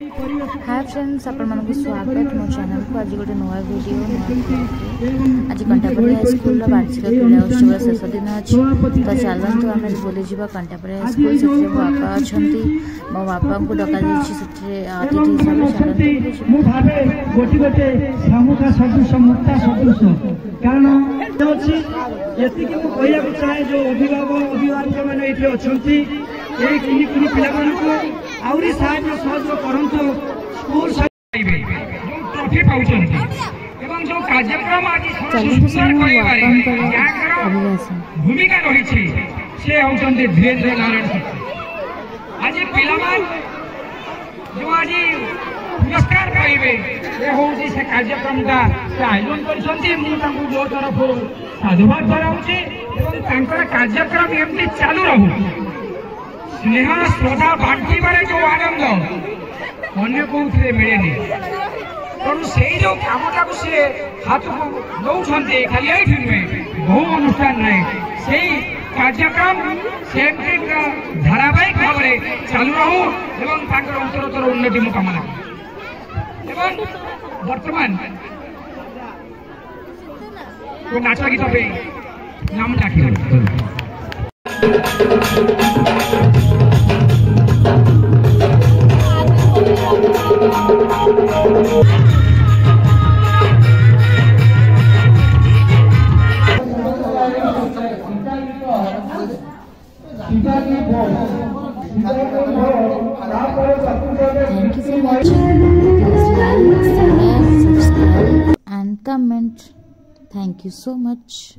Hi friends, आपको स्वागत मो चैनल को। आज गोटे नुआ वीडियो आज कंटापड़ी हाईस्कूल वार्षिक क्रीड़ा उत्सव शेष दिन अच्छी तो चलतु आम बुली जा कंटापड़ी हाईस्कूल से मो बापा अच्छा मो बापा को डका अतिथि हिसाब से चलते आउरी साहाय्य सहयोग करंतु स्कूल ट्रॉफी पाउछंती एवं जो कार्यक्रम आज सुंदर करिवारे भूमिका रही छी से होचंती धीरेन्द्र नारायण आज पिलामान जो आज पुरस्कार पाइबे ये होची से कार्यक्रम का आयोजन करछंती मु तांकु जो तरफ साधुवाद कराउची एवं तांकर कार्यक्रम एमती चालू रहू। स्नेह श्रद्धा बांटी बारे जो आनंद अन्य कौन मिले तेणु से जो कमटा को सी हाथ को दौरान खाली ये नुहे बहु अनुष्ठान नहीं से कार्यक्रम से धारावाहिक भाव में चालू रहू एवं उत्तरोत्तर उन्नति मु कामना वर्तमान नाच गीत नाम डाक Thank you so much. Please like, share, subscribe and comment. Thank you so much.